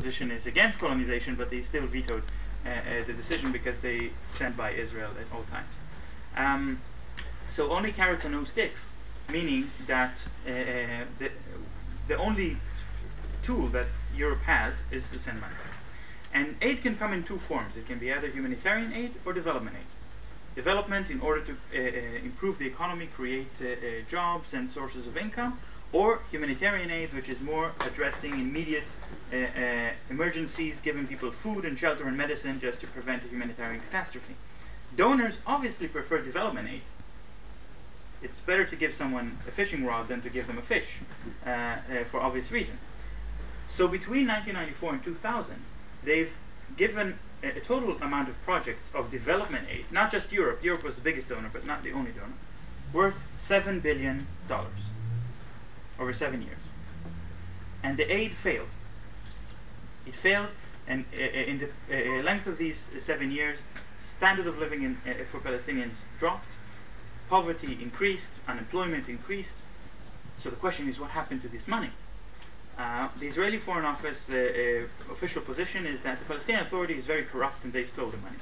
position is against colonization, but they still vetoed the decision because they stand by Israel at all times. So only carrots and no sticks, meaning that the only tool that Europe has is to send money. And aid can come in two forms. It can be either humanitarian aid or development aid. Development in order to improve the economy, create jobs and sources of income, or humanitarian aid, which is more addressing immediate emergencies, giving people food and shelter and medicine just to prevent a humanitarian catastrophe. Donors obviously prefer development aid. It's better to give someone a fishing rod than to give them a fish, for obvious reasons. So between 1994 and 2000, they've given a total amount of projects of development aid, not just Europe. Europe was the biggest donor, but not the only donor, worth $7 billion over 7 years. And the aid failed. It failed, and in the length of these 7 years, standard of living for Palestinians dropped, poverty increased, unemployment increased. So the question is, what happened to this money? The Israeli Foreign Office official position is that the Palestinian Authority is very corrupt and they stole the money.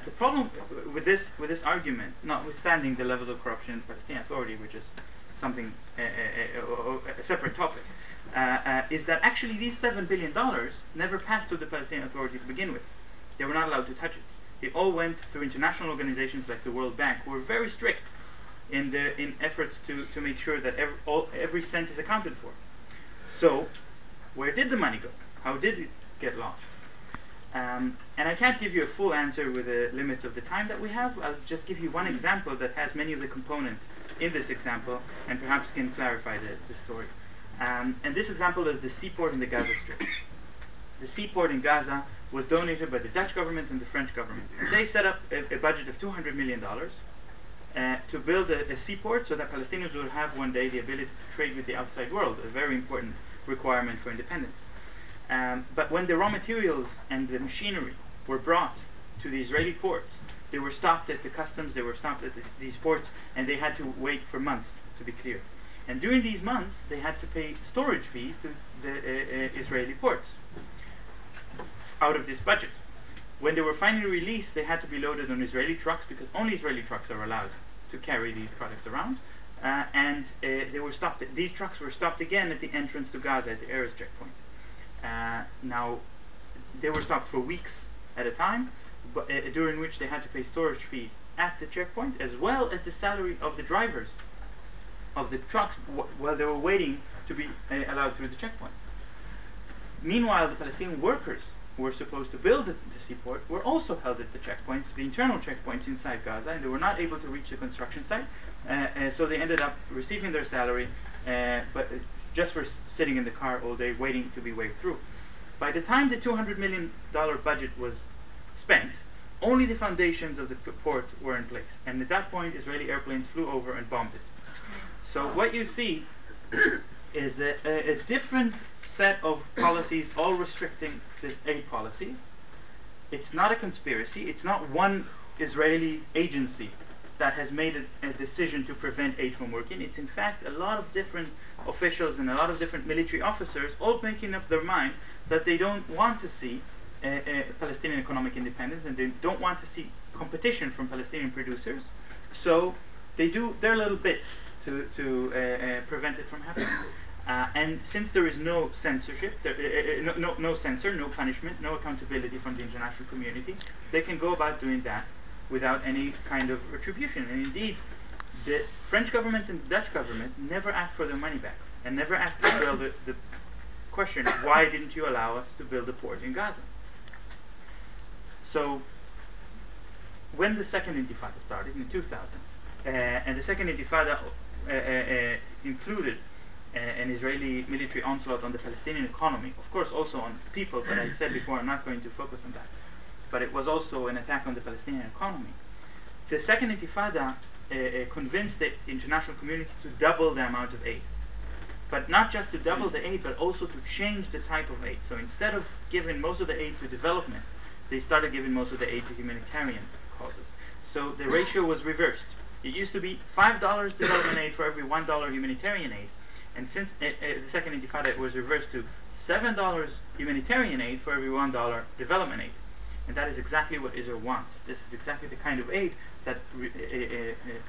The problem with this argument, notwithstanding the levels of corruption in the Palestinian Authority, which is something a separate topic, is that actually these $7 billion never passed through the Palestinian Authority to begin with. They were not allowed to touch it. It all went through international organizations like the World Bank, who were very strict in efforts to make sure that every cent is accounted for. So, where did the money go? How did it get lost? And I can't give you a full answer with the limits of the time that we have. I'll just give you one example that has many of the components in this example and perhaps can clarify the story. And this example is the seaport in the Gaza Strip. The seaport in Gaza was donated by the Dutch government and the French government. They set up a budget of $200 million to build a seaport so that Palestinians would have one day the ability to trade with the outside world, a very important requirement for independence. But when the raw materials and the machinery were brought to the Israeli ports, they were stopped at the customs, they were stopped at these ports, and they had to wait for months to be cleared. And during these months, they had to pay storage fees to the Israeli ports out of this budget. When they were finally released, they had to be loaded on Israeli trucks because only Israeli trucks are allowed to carry these products around. They were stopped. These trucks were stopped again at the entrance to Gaza at the Erez checkpoint. Now, they were stopped for weeks at a time, but, during which they had to pay storage fees at the checkpoint, as well as the salary of the drivers of the trucks while they were waiting to be allowed through the checkpoint. Meanwhile, the Palestinian workers who were supposed to build the seaport were also held at the checkpoints, the internal checkpoints inside Gaza, and they were not able to reach the construction site. So they ended up receiving their salary, but just for sitting in the car all day waiting to be waved through. By the time the $200 million budget was spent, only the foundations of the port were in place. And at that point, Israeli airplanes flew over and bombed it. So what you see is a different set of policies, all restricting the aid policies. It's not a conspiracy. It's not one Israeli agency that has made a decision to prevent aid from working. It's in fact a lot of different officials and a lot of different military officers all making up their mind that they don't want to see Palestinian economic independence, and they don't want to see competition from Palestinian producers. So they do their little bit to prevent it from happening. And since there is no censorship, no censor, no punishment, no accountability from the international community, they can go about doing that without any kind of retribution. And indeed, the French government and the Dutch government never asked for their money back, and never asked Israel the question, why didn't you allow us to build a port in Gaza? So, when the second Intifada started in 2000, and the second Intifada included an Israeli military onslaught on the Palestinian economy, of course also on people, but I said before I'm not going to focus on that. But it was also an attack on the Palestinian economy. The second Intifada convinced the international community to double the amount of aid. But not just to double the aid, but also to change the type of aid. So instead of giving most of the aid to development, they started giving most of the aid to humanitarian causes. So the ratio was reversed. It used to be $5 development aid for every $1 humanitarian aid. And since the second Intifada, it was reversed to $7 humanitarian aid for every $1 development aid. And that is exactly what Israel wants. This is exactly the kind of aid that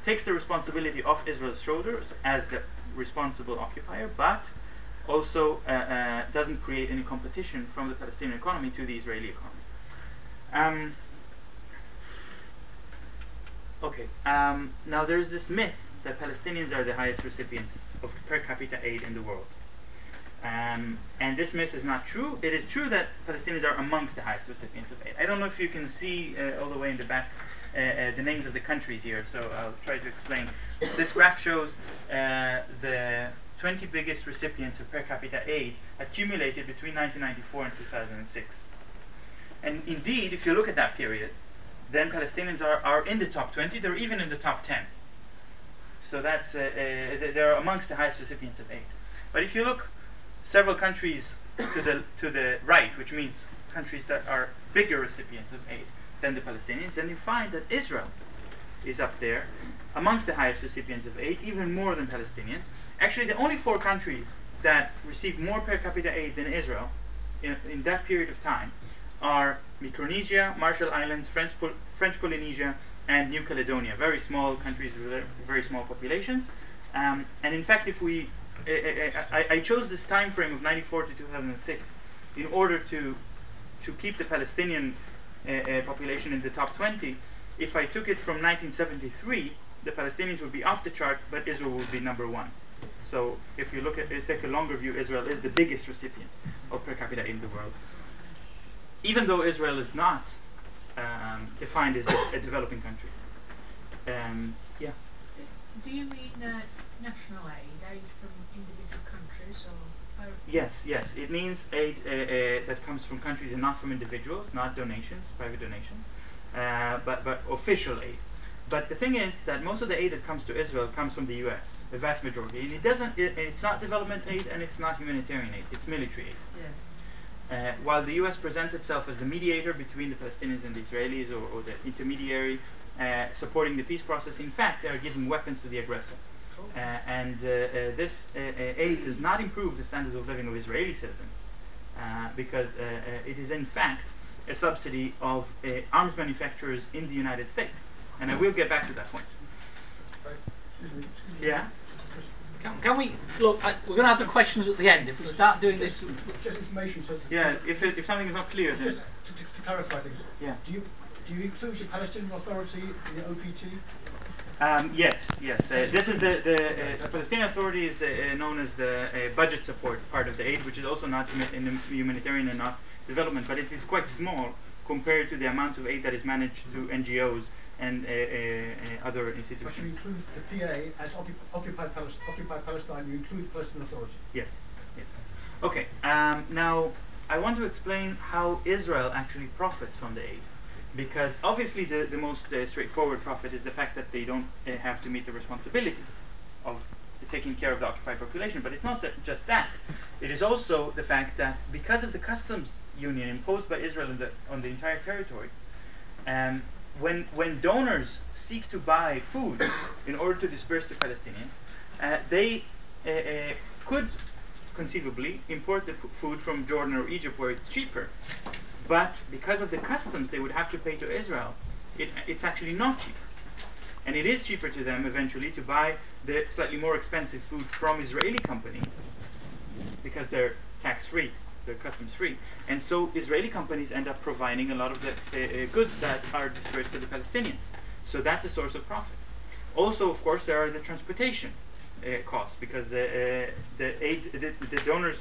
takes the responsibility off Israel's shoulders as the responsible occupier, but also doesn't create any competition from the Palestinian economy to the Israeli economy. Now there's this myth that Palestinians are the highest recipients of per capita aid in the world. And this myth is not true. It is true that Palestinians are amongst the highest recipients of aid. I don't know if you can see all the way in the back the names of the countries here, so I'll try to explain. This graph shows the 20 biggest recipients of per capita aid accumulated between 1994 and 2006. And indeed, if you look at that period, then Palestinians are in the top 20, they're even in the top 10. So that's they're amongst the highest recipients of aid. But if you look several countries to the right, which means countries that are bigger recipients of aid than the Palestinians, then you find that Israel is up there amongst the highest recipients of aid, even more than Palestinians. Actually, the only 4 countries that receive more per capita aid than Israel in that period of time are Micronesia, Marshall Islands, French Polynesia, and New Caledonia. Very small countries with very small populations. And in fact, if we I chose this time frame of 94 to 2006 in order to keep the Palestinian population in the top 20. If I took it from 1973, the Palestinians would be off the chart, but Israel would be number 1. So if you take a longer view, Israel is the biggest recipient of per capita in the world, even though Israel is not defined as a developing country. Yeah. Do you mean national aid from individual countries, or? Yes. It means aid that comes from countries and not from individuals, not donations, private donations, but official aid. But the thing is that most of the aid that comes to Israel comes from the U.S., the vast majority. And it's not development aid and it's not humanitarian aid, it's military aid. Yeah. While the U.S. presents itself as the mediator between the Palestinians and the Israelis, or the intermediary supporting the peace process, in fact, they are giving weapons to the aggressor. This aid does not improve the standards of living of Israeli citizens, because it is in fact a subsidy of arms manufacturers in the United States. And I will get back to that point. Excuse me. Yeah? Can we look? We're going to have the questions at the end. If we start doing this, Just information. So Yeah, if something is not clear, then... just to clarify things. Yeah. Do you include the Palestinian Authority in the OPT? Yes. This is the Palestinian Authority is known as the budget support part of the aid, which is also not in the humanitarian and not development, but it is quite small compared to the amount of aid that is managed through NGOs and other But you institutions. include the PA as occupied Palestine. You include Palestinian Authority. Yes. Okay. Now I want to explain how Israel actually profits from the aid. Because obviously the most straightforward profit is the fact that they don't have to meet the responsibility of taking care of the occupied population. But it's not just that. It is also the fact that because of the customs union imposed by Israel on the entire territory, when donors seek to buy food in order to disperse to Palestinians, they could conceivably import the food from Jordan or Egypt where it's cheaper. But because of the customs they would have to pay to Israel, it's actually not cheaper. And it is cheaper to them eventually to buy the slightly more expensive food from Israeli companies because they're tax-free, they're customs-free. And so Israeli companies end up providing a lot of the goods that are dispersed to the Palestinians. So that's a source of profit. Also, of course, there are the transportation costs because the donors